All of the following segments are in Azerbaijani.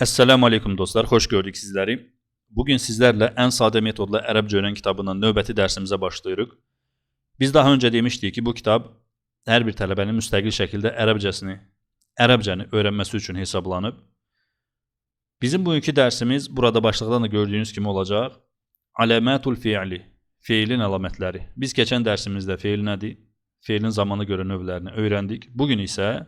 Esselamu Aleyküm dostlar, hoş gördük sizleri. Bugün sizlerle en sade metodla Ərəbcə öyrən kitabının növbəti dərsimize başlayırıq. Biz daha önce demiştik ki bu kitap her bir tələbənin müstəqil şəkildə Ərəbcəni öyrənməsi üçün hesablanıb. Bizim bugünkü dersimiz burada başlıqdan da gördüğünüz kimi olacaq. Aləmətul fi'li, fiilin əlamətləri. Biz keçən dərsimizdə feil nədir? Feilin zamana görə növlərini öyrəndik. Bugün isə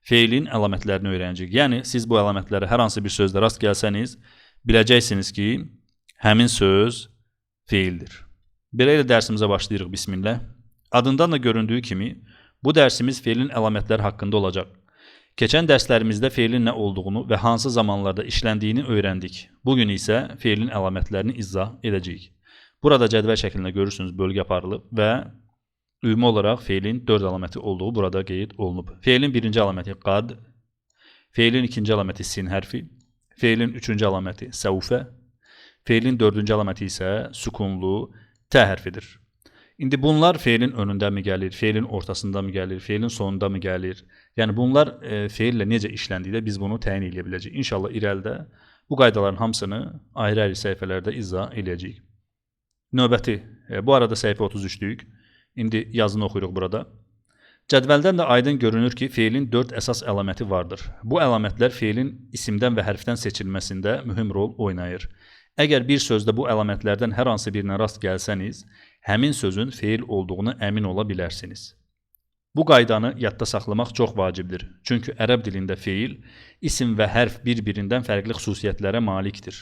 feilin əlamətlərini öyrənəcəyik. Yəni siz bu əlamətlərə hər hansı bir sözdə rast gəlsəniz, biləcəksiniz ki, həmin söz feildir. Belə ilə dərsimizə başlayırıq. Bismillah. Adından da göründüyü kimi, bu dərsimiz feilin əlamətləri haqqında olacaq. Keçən dərslərimizdə feilin nə olduğunu və hansı zamanlarda işləndiyini öyrəndik. Bugün isə feilin əlamətlərini izah edəcəyik. Burada cədvəl şəklində görürsünüz, bölgə aparılıb və ümumi olarak feilin 4 əlaməti olduğu burada qeyd olunub. Feilin birinci əlaməti qad, feilin ikinci əlaməti sin hərfi, feilin üçüncü əlaməti səufə, feilin dördüncü əlaməti isə sükunlu t hərfidir. İndi bunlar feilin önündə mi gəlir, feilin ortasında mı gəlir, feilin sonunda mı gəlir? Yəni bunlar feillə necə işləndikdə biz bunu təyin edə biləcəyik. İnşallah irəlidə bu qaydaların hamısını ayrı-ayrı səhifələrdə izah edəcəyik. Növbəti, bu arada səhifə 33-lük. İndi yazını oxuyuruq burada. Cədvəldən də aydın görünür ki, feilin 4 əsas əlaməti vardır. Bu əlamətlər feilin isimdən və hərfdən seçilməsində mühüm rol oynayır. Əgər bir sözdə bu əlamətlərdən hər hansı birinə rast gəlsəniz, həmin sözün feil olduğunu əmin ola bilərsiniz. Bu qaydanı yadda saxlamaq çox vacibdir. Çünki ərəb dilində feil, isim və hərf bir-birindən fərqli xüsusiyyətlərə malikdir.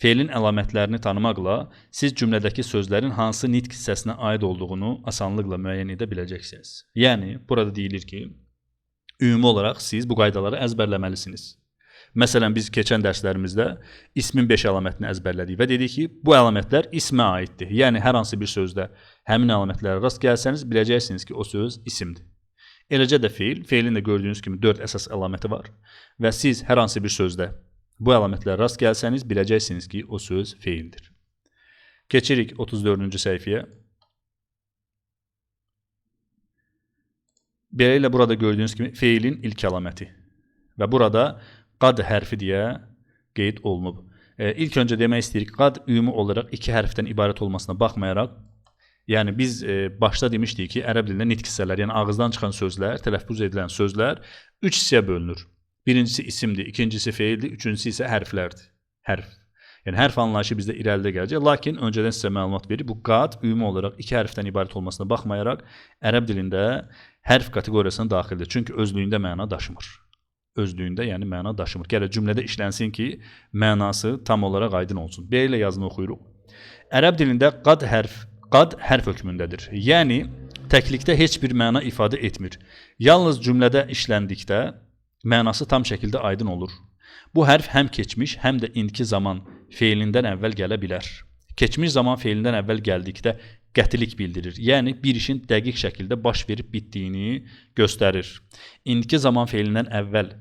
Feilin əlamətlərini tanımaqla siz cümlədəki sözlərin hansı nitq hissəsinə aid olduğunu asanlıqla müəyyən edə biləcəksiniz. Yəni, burada deyilir ki, ümumi olaraq siz bu qaydaları əzbərləməlisiniz. Məsələn, biz keçən dərslərimizdə ismin 5 əlamətini əzbərlədik və dedik ki, bu əlamətlər ismə aiddir. Yəni, hər hansı bir sözdə həmin əlamətlərə rast gəlsəniz, biləcəksiniz ki, o söz isimdir. Eləcə də feilin də gördüyünüz kimi 4 əsas əlaməti var və siz hər hansı bir sözdə bu əlamətlərə rast gəlsəniz, biləcəksiniz ki, o söz feildir. Keçirik 34-cü səhifəyə. Beləliklə, burada gördüyünüz kimi feilin ilk əlaməti və burada qad hərfi deyə qeyd olunub. İlk öncə demək istəyirik, qad ümumi olaraq 2 hərfdən ibarət olmasına baxmayaraq, yəni biz başda demişdik ki, ərəb dilində nitq hissələr, yəni ağızdan çıxan sözlər, tələffüz edilən sözlər 3 hissəyə bölünür. Birincisi isimdir, ikincisi feildir, üçüncüsü isə hərflərdir. Hərf. Yəni hərf anlayışı bizdə irəlidə gələcək. Lakin öncədən sizə məlumat verir. Bu qad ümumi olaraq 2 hərfdən ibarət olmasına baxmayaraq ərəb dilində hərf kateqoriyasına daxildir. Çünki özlüyündə məna daşımır. Özlüyündə, yəni məna daşımır. Gərək cümlədə işlənsin ki, mənası tam olaraq aydın olsun. Belə yazını oxuyuruq. Ərəb dilində qad hərf hökmündədir. Yəni təklikdə heç bir məna ifadə etmir. Yalnız cümlədə işləndikdə mənası tam şəkildə aydın olur. Bu hərf həm keçmiş, həm də indiki zaman feilindən əvvəl gələ bilər. Keçmiş zaman feilindən əvvəl gəldikdə qətilik bildirir. Yəni bir işin dəqiq şəkildə baş verib bitdiyini göstərir. İndiki zaman feilindən əvvəl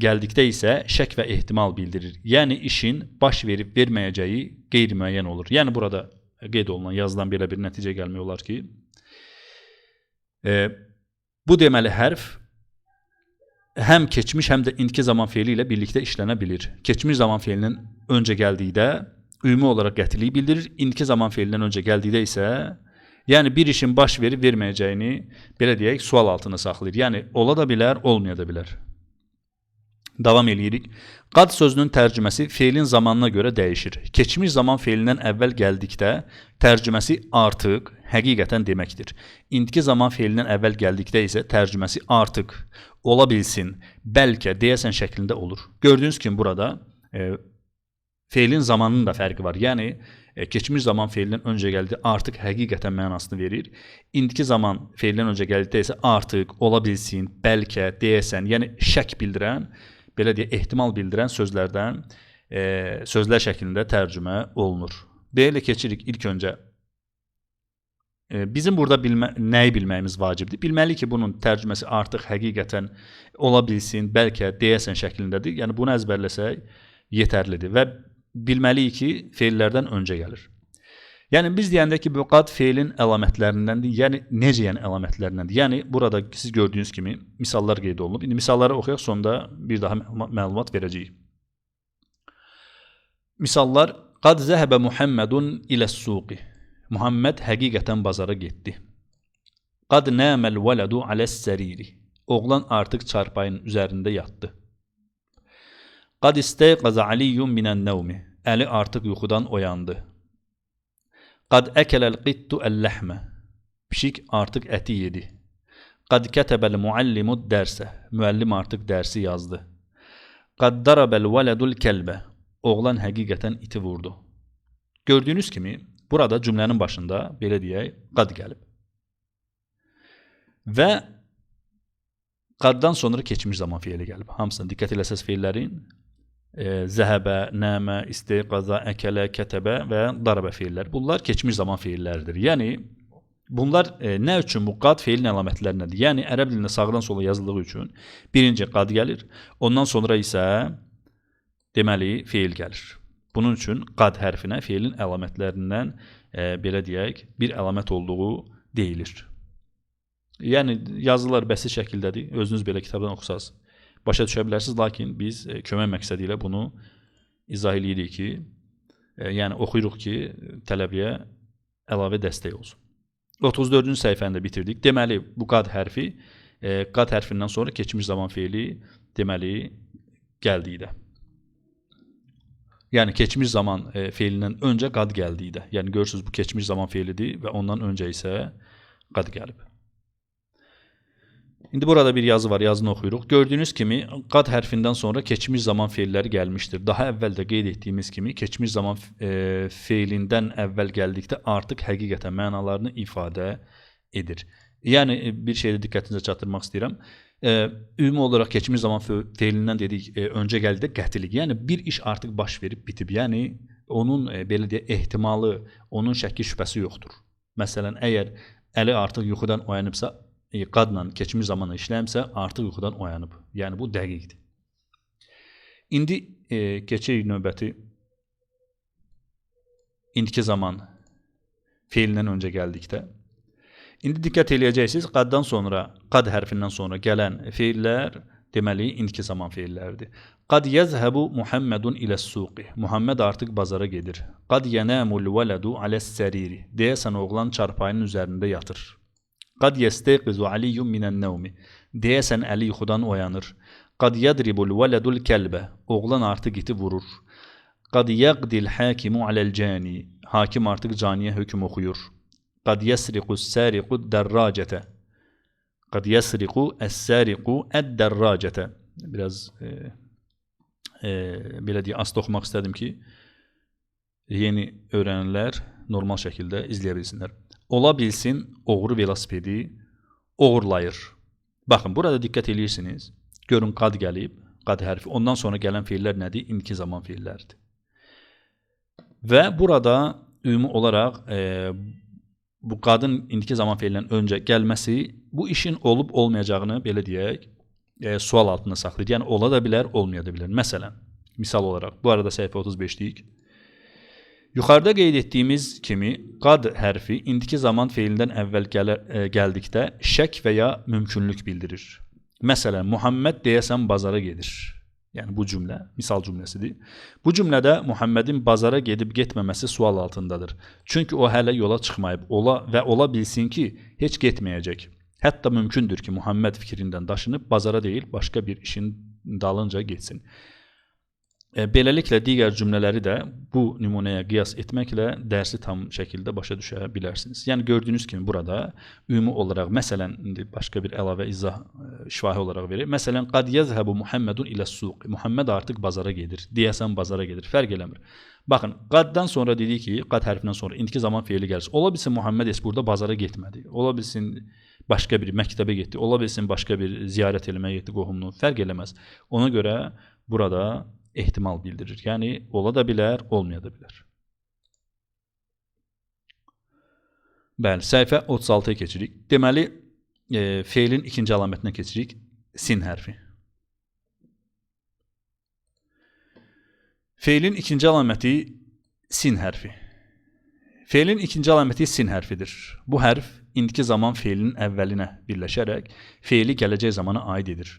gəldikdə isə şək və ehtimal bildirir. Yəni işin baş verib verməyəcəyi qeyri-müəyyən olur. Yəni burada qeyd olunan yazıdan belə bir nəticə gəlmək olar ki, bu deməli hərf həm keçmiş, həm də indiki zaman feili ilə birlikdə işlənə bilir. Keçmiş zaman feilinin öncə gəldikdə ümumi olaraq qətilik bildirir. İndiki zaman feilindən öncə gəldikdə isə, yəni bir işin baş verib verməyəcəyini, belə deyək, sual altında saxlayır. Yəni ola da bilər, olmaya da bilər. Davam edirik. Qad sözünün tərcüməsi feilin zamanına görə dəyişir. Keçmiş zaman feilindən əvvəl gəldikdə tərcüməsi artıq, həqiqətən deməkdir. İndiki zaman feilindən əvvəl gəldikdə isə tərcüməsi artıq, ola bilsin, bəlkə, deyəsən şəklində olur. Gördüyünüz kimi burada feilin zamanının da fərqi var. Yəni keçmiş zaman feilindən öncə gəldi, artıq həqiqətən mənasını verir. İndiki zaman feilindən öncə gəldikdə isə artıq, ola bilsin, bəlkə, deyəsən, yəni şək bildirən, belə deyə ehtimal bildirən sözlərdən sözlər şəklində tərcümə olunur. Belə keçirik ilk öncə. Bizim burada nəyi bilməyimiz vacibdir? Bilməli ki, bunun tərcüməsi artıq həqiqətən ola bilsin, bəlkə, deyəsən şəklindədir. Yəni bunu əzbərləsək yetərlidir və bilməliyik ki, feillərdən öncə gəlir. Yəni biz deyəndə ki, bu qad feilin əlamətlərindəndir. Yəni necə yəni əlamətlərindəndir? Yəni burada siz gördüyünüz kimi misallar qeyd olunub. İndi misalları oxuyaq, sonda bir daha məlumat verəcəyik. Misallar: Qad zəhəbə Muhammedun iləs-suqi. Muhammed həqiqətən bazara getdi. Qad nəməl vələdu aləs-səriri. Oğlan artıq çarpayın üzərində yatdı. Qad istəyqaza Aliyyun minən-nəvmi. Əli artıq yuxudan oyandı. Qad əkələl qittu əl-ləhmə. Pişik artıq əti yedi. Qad kətəbəl muallimud dərsə. Müəllim artıq dərsi yazdı. Qad darabəl vələdul kəlbə. Oğlan həqiqətən iti vurdu. Gördüyünüz kimi, burada cümlənin başında, belə deyək, qad gəlib. Və qaddan sonra keçmiş zaman feili gəlib. Hamısına diqqət eləsəz feillərin zəhəbə, nəmə, isteyqaza, əkələ, kətəbə və darabə feillər. Bunlar keçmiş zaman feilləridir. Yəni, bunlar nə üçün bu qad feilin əlamətlərindədir? Yəni, ərəb dilində sağdan sola yazıldığı üçün birinci qad gəlir, ondan sonra isə deməli, feil gəlir. Bunun üçün qad hərfinə feilin əlamətlərindən, belə deyək, bir əlamət olduğu deyilir. Yəni, yazılar bəsit şəkildədir. Özünüz belə kitabdan oxusaz, başa düşə bilərsiniz. Lakin biz kömək məqsədi ilə bunu izah edirik ki, yəni oxuyuruq ki, tələbəyə əlavə dəstək olsun. 34-cü səhifəni də bitirdik. Deməli, bu qad hərfi, qad hərfindən sonra keçmiş zaman feili deməli, gəldikdə. Yəni, keçmiş zaman feilindən öncə qad gəldikdə. Yəni, görürsünüz, bu keçmiş zaman feilidir və ondan öncə isə qad gəlib. İndi burada bir yazı var, yazını oxuyuruq. Gördüyünüz kimi, qad hərfindən sonra keçmiş zaman feilləri gəlmişdir. Daha əvvəl də qeyd etdiyimiz kimi, keçmiş zaman feilindən əvvəl gəldikdə artıq həqiqətən mənalarını ifadə edir. Yəni, bir şeydə diqqətinizə çatdırmaq istəyirəm. Ümumi olaraq keçmiş zaman feilindən dedik, öncə gəldi qətilik. Yəni, bir iş artıq baş verib bitib. Yəni, onun belə deyək, ehtimalı, onun şəkki şübhəsi yoxdur. Məsələn, əgər əli artıq yuxudan oyanıbsa, qadla keçmiş zamanla işləmsə, artıq yuxudan oyanıb. Yəni, bu dəqiqdir. İndi keçək növbəti indiki zaman feilindən öncə gəldikdə. İndi diqqət eləyəcəksiniz, qaddan sonra, qad hərfindən sonra gələn feillər deməli indiki zaman feilləridir. Qad yəzhəbu Muhammedun iləs-suqi. Muhammed artıq bazara gedir. Qad yənəmul vələdu aləs-səriri. Deyəsən oğlan çarpayının üzərində yatır. Qad yəstəyqizu Aliyyun minən-nəvmi. Deyəsən Əli yuxudan oyanır. Qad yadribul vələdul kəlbə. Oğlan artıq iti vurur. Qad yəqdil hakimu aləl-cani. Hakim artıq caniyə hökm oxuyur. Qad yəsriqu s-səriqu dərracətə. Qad yəsriqu əs-səriqu əd-dərracətə. Biraz belə deyək, asta oxumaq istədim ki, yeni öyrənənlər normal şəkildə izləyə bilsinlər. Ola bilsin, oğru velosipedi oğurlayır. Baxın, burada diqqət edirsiniz. Görün, qad gəlib, qad hərfi. Ondan sonra gələn feillər nədir? İndiki zaman feilləridir. Və burada ümumi olaraq bu qadın indiki zaman feilindən öncə gəlməsi bu işin olub olmayacağını, belə deyək, sual altında saxlayır. Yəni, ola da bilər, olmaya da bilər. Məsələn, misal olaraq, bu arada səhifə 35-deyik. Yuxarıda qeyd etdiyimiz kimi, qad hərfi indiki zaman feilindən əvvəl gəldikdə şək və ya mümkünlük bildirir. Məsələn, Muhammed deyəsən bazara gedir. Yəni, bu cümlə, misal cümləsidir. Bu cümlədə Muhammedin bazara gedib getməməsi sual altındadır. Çünki o hələ yola çıxmayıb və ola bilsin ki, heç getməyəcək. Hətta mümkündür ki, Muhammed fikrindən daşınıb bazara deyil, başqa bir işin dalınca getsin. Beləliklə, digər cümlələri də bu nümunəyə qiyas etməklə dərsi tam şəkildə başa düşə bilərsiniz. Yəni, gördüyünüz kimi burada ümumi olaraq, məsələn, indi başqa bir əlavə izah şifahi olaraq verir. Məsələn, qad yəzhəbu Muhammedun iləs-suq. Muhammed artıq bazara gedir. Deyəsən bazara gedir. Fərq eləmir. Baxın, qaddan sonra dedik ki, qad hərfindən sonra indiki zaman feili gəlir. Ola bilsin Muhammed burada bazara getmədi. Ola bilsin başqa bir məktəbə getdi. Ola bilsin başqa bir ziyarət eləməyə getdi qohumunu. Fərq eləməz. Ona görə burada ehtimal bildirir. Yəni, ola da bilər, olmaya da bilər. Bəli, səhifə 36-ya keçirik. Deməli, feilin ikinci əlamətinə keçirik. Sin hərfi. Feilin ikinci əlaməti sin hərfi. Feilin ikinci əlaməti sin hərfidir. Bu hərf indiki zaman feilinin əvvəlinə birləşərək feili gələcək zamana aid edir.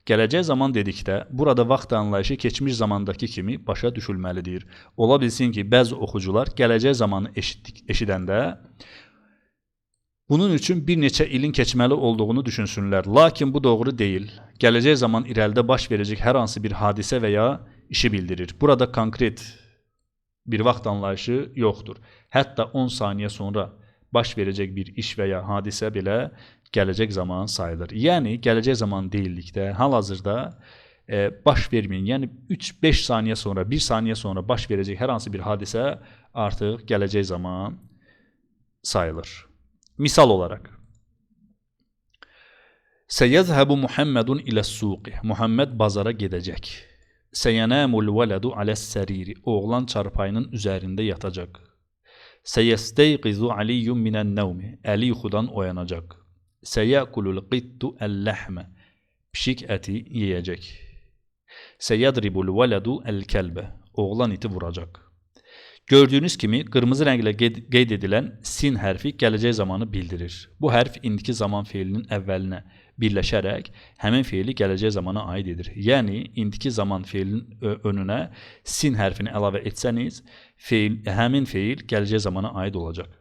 Gələcək zaman dedikdə burada vaxt anlayışı keçmiş zamandakı kimi başa düşülməlidir. Ola bilsin ki, bəzi oxucular gələcək zamanı eşidəndə bunun üçün bir neçə ilin keçməli olduğunu düşünsünlər. Lakin bu doğru deyil. Gələcək zaman irəlidə baş verəcək hər hansı bir hadisə və ya işi bildirir. Burada konkret bir vaxt anlayışı yoxdur. Hətta 10 saniyə sonra baş verəcək bir iş və ya hadisə belə gələcək zaman sayılır. Yəni, gələcək zaman deyildikdə, hal-hazırda baş verməyin, yəni 3-5 saniyə sonra, 1 saniyə sonra baş verəcək hər hansı bir hadisə artıq gələcək zaman sayılır. Misal olaraq, Səyəzhəbu Muhammedun iləs-suqi. Muhammed bazara gedəcək. Səyənəmul vələdu aləs-səriri. Oğlan çarpayının üzərində yatacaq. Səyəstəyqizu aliyyun minən-nəvmi. Əli yuxudan oyanacaq. Səyəkulul qittu əl-ləhmə. Pişik əti yeyəcək. Səyədribul vələdu əl-kəlbə. Oğlan iti vuracaq. Gördüyünüz kimi qırmızı rənglə qeyd edilən sin hərfi gələcək zamanı bildirir. Bu hərf indiki zaman feilinin əvvəlinə birləşərək həmin feili gələcək zamana aid edir. Yəni, indiki zaman feilinin önünə sin hərfini əlavə etsəniz, həmin feil gələcək zamana aid olacaq.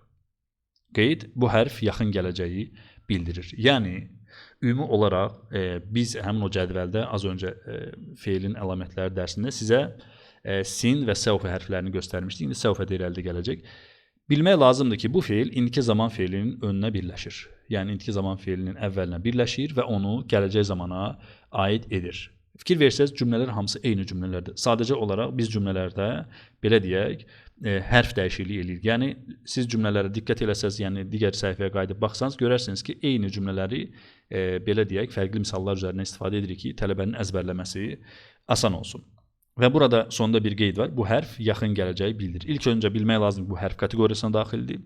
Qeyd, bu hərf yaxın gələcəyi bildirir. Yəni, ümumi olaraq biz həmin o cədvəldə az öncə feilin əlamətləri dərsində sizə sin və səvfə hərflərini göstərmişdik. İndi səvfə də irəlidə gələcək. Bilmək lazımdır ki, bu feil indiki zaman feilinin önünə birləşir. Yəni, indiki zaman feilinin əvvəlinə birləşir və onu gələcək zamana aid edir. Fikir versəz, cümlələr hamısı eyni cümlələrdir. Sadəcə olaraq biz cümlələrdə, belə deyək, hərf dəyişikliyi edirik. Yəni, siz cümlələrə diqqət eləsəz, yəni digər səhifəyə qayıdıb baxsanız, görərsiniz ki, eyni cümlələri, belə deyək, fərqli misallar üzərindən istifadə edirik ki, tələbənin əzbərləməsi asan olsun. Və burada sonunda bir qeyd var. Bu hərf yaxın gələcəyi bildirir. İlk öncə bilmək lazım bu hərf kateqoriyasına daxildir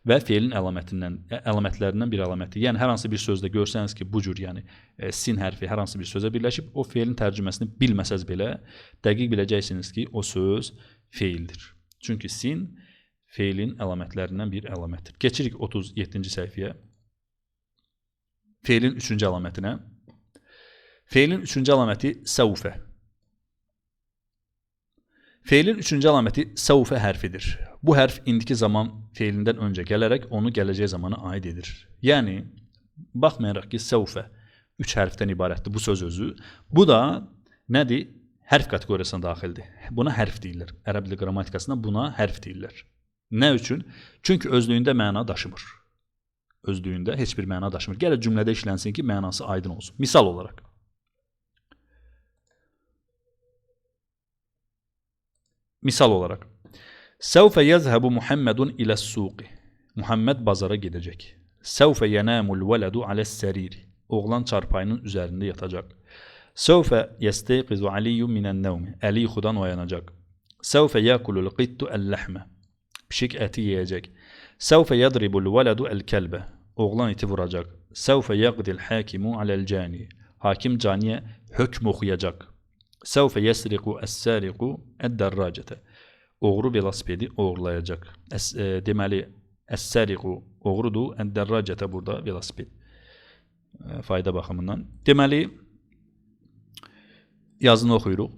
və feilin əlamətlərindən bir əlaməti. Yəni, hər hansı bir sözdə görsəniz ki, bu cür, yəni sin hərfi hər hansı bir sözə birləşib, o feilin tərcüməsini bilməsəz belə, dəqiq biləcəksiniz ki, o söz feildir. Çünki sin feilin əlamətlərindən bir əlamətdir. Keçirik 37-ci səhifəyə. Feilin 3-cü əlamətinə. Feilin 3-cü əlaməti səvfə. Feilin 3-cü əlaməti səvfə hərfidir. Bu hərf indiki zaman feilindən öncə gələrək onu gələcək zamana aid edir. Yəni, baxmayaraq ki, səvfə 3 hərfdən ibarətdir bu söz özü. Bu da nədir? Hərf kateqoriyasına daxildir. Buna hərf deyirlər. Ərəb dili qrammatikasında buna hərf deyirlər. Nə üçün? Çünki özlüyündə məna daşımır. Özlüyündə heç bir məna daşımır. Gələk cümlədə işlənsin ki, mənası aydın olsun. Misal olaraq. Misal olaraq, Səvfə yəzhəbu Muhammedun iləs-suqi. Muhammed bazara gedəcək. Səvfə yənəmul vələdu aləs-səriri. Oğlan çarpayının üzərində yatacaq. Səvfə yəstəyqizu aliyyun minən-nəvmi. Əli yuxudan oyanacaq. Səvfə yəkulul qittu əl-ləhmə. Pişik əti yeyəcək. Səvfə yədribul vələdu əl-kəlbə. Oğlan iti vuracaq. Səvfə yəqdil həkimu aləl-cani. Hakim caniyə hökm oxuyacaq. Səvfə yəsriqu əs-səriqu əd-dərracətə. Oğru velosipedi oğurlayacaq. Deməli, əs-səriqu oğrudur, əd-dərracətə burada velosiped. Fayda baxımından. Deməli, yazını oxuyuruq.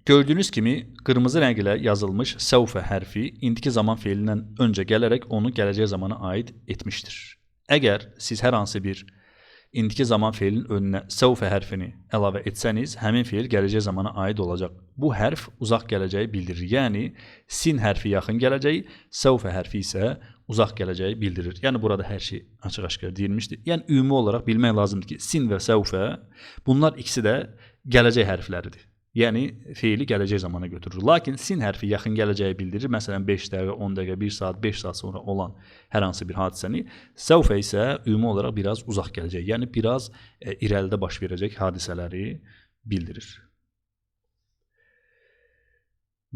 Gördüyünüz kimi, qırmızı rənglə yazılmış səvfə hərfi indiki zaman feilindən öncə gələrək onu gələcək zamana aid etmişdir. Əgər siz hər hansı bir indiki zaman feilinin önünə səvfə hərfini əlavə etsəniz, həmin feil gələcək zamana aid olacaq. Bu hərf uzaq gələcəyi bildirir. Yəni, sin hərfi yaxın gələcəyi, səvfə hərfi isə uzaq gələcəyi bildirir. Yəni, burada hər şey açıq-aşkar deyilmişdir. Yəni, ümumi olaraq bilmək lazımdır ki, sin və səvfə, bunlar ikisi də gələcək hərfləridir. Yəni, feili gələcək zamana götürür. Lakin sin hərfi yaxın gələcəyi bildirir. Məsələn, 5 dəqiqə, 10 dəqiqə, 1 saat, 5 saat sonra olan hər hansı bir hadisəni. Səvfə isə ümumi olaraq biraz uzaq gələcək. Yəni, biraz irəlidə baş verəcək hadisələri bildirir.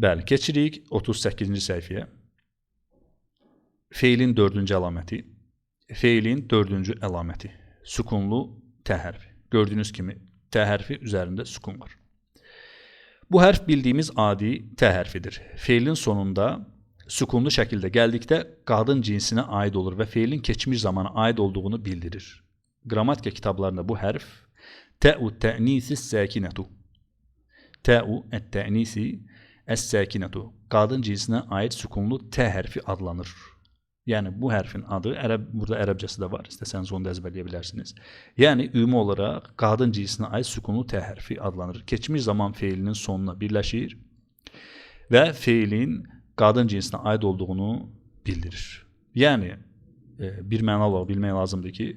Bəli, keçirik 38-ci səhifəyə. Feilin 4-cü əlaməti. Feilin 4-cü əlaməti. Sükunlu T hərfi. Gördüyünüz kimi T hərfi üzərində sükun var. Bu hərf bildiyimiz adi T hərfidir. Feilin sonunda sükunlu şəkildə gəldikdə qadın cinsinə aid olur və feilin keçmiş zamana aid olduğunu bildirir. Qrammatika kitablarında bu hərf tə'u tə'nisi səkinətu. Tə'u ət-tə'nisi əs-səkinətu. Qadın cinsinə aid sükunlu T hərfi adlanır. Yəni bu hərfin adı burada ərəbcəsi də var. İstəsəniz onu da əzbərləyə bilərsiniz. Yəni ümumi olaraq qadın cinsinə aid sükunlu T hərfi adlanır. Keçmiş zaman feilinin sonuna birləşir və feilin qadın cinsinə aid olduğunu bildirir. Yəni bir məna olaraq bilmək lazımdır ki,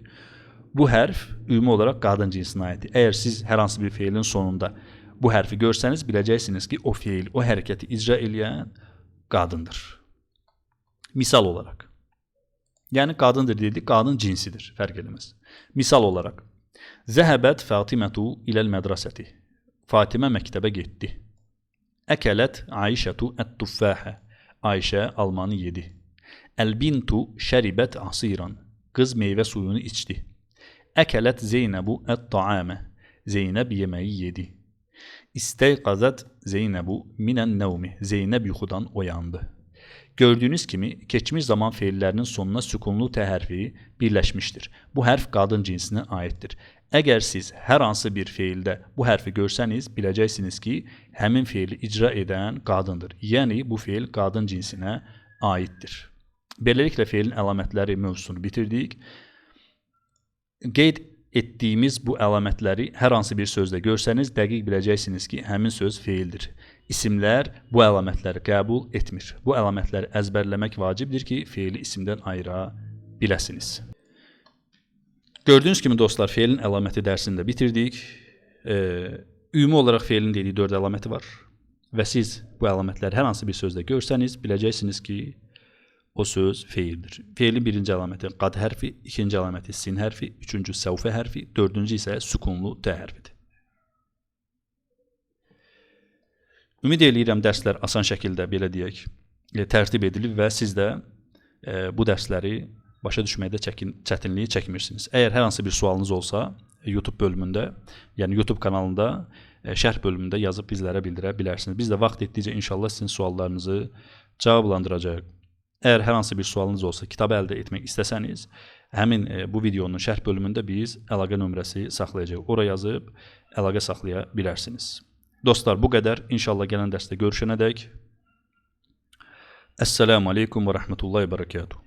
bu hərf ümumi olaraq qadın cinsinə aiddir. Əgər siz hər hansı bir feilin sonunda bu hərfi görsəniz, biləcəksiniz ki, o feil, o hərəkəti icra edən qadındır. Misal olaraq. Yəni qadındır dedik, qadın cinsidir, fərq eləməz. Misal olaraq. Zəhəbət Fatimətu iləl mədrasəti. Fatimə məktəbə getdi. Əkələt Ayşətu ət-tuffəhə. Ayşə almanı yedi. Əl-bintu şəribət asiran. Qız meyvə suyunu içdi. Əkələt Zeynəbu ət-taamə. Zeynəb yeməyi yedi. İsteyqazət Zeynəbu minən nəvmi. Zeynəb yuxudan oyandı. Gördüyünüz kimi, keçmiş zaman feillərinin sonuna sükunlu T hərfi birləşmişdir. Bu hərf qadın cinsinə aiddir. Əgər siz hər hansı bir feildə bu hərfi görsəniz, biləcəksiniz ki, həmin feili icra edən qadındır. Yəni, bu feil qadın cinsinə aiddir. Beləliklə, feilin əlamətləri mövzusunu bitirdik. Qeyd etdiyimiz bu əlamətləri hər hansı bir sözdə görsəniz, dəqiq biləcəksiniz ki, həmin söz feildir. İsimlər bu əlamətləri qəbul etmir. Bu əlamətləri əzbərləmək vacibdir ki, feili isimdən ayıra biləsiniz. Gördüyünüz kimi dostlar, feilin əlaməti dərsini də bitirdik. Ümumi olaraq feilin dediyi 4 əlaməti var. Və siz bu əlamətləri hər hansı bir sözdə görsəniz, biləcəksiniz ki, o söz feildir. Feilin birinci əlaməti qad hərfi, ikinci əlaməti sin hərfi, üçüncü səvfə hərfi, dördüncü isə sükunlu T hərfidir. Ümid eləyirəm dərslər asan şəkildə, belə deyək, tərtib edilib və siz də bu dərsləri başa düşməkdə çətinliyi çəkmirsiniz. Əgər hər hansı bir sualınız olsa, YouTube bölümündə, yəni YouTube kanalında şərh bölümündə yazıb bizlərə bildirə bilərsiniz. Biz də vaxt etdikcə inşallah sizin suallarınızı cavablandıracağıq. Əgər hər hansı bir sualınız olsa, kitabı əldə etmək istəsəniz, həmin bu videonun şərh bölümündə biz əlaqə nömrəsi saxlayacağıq. Ora yazıb əlaqə saxlaya bilərsiniz. Dostlar, bu qədər. İnşallah gələn dərsdə görüşənədək. Əssəlamu aleykum və rəhmətullahi və bərəkatuhu.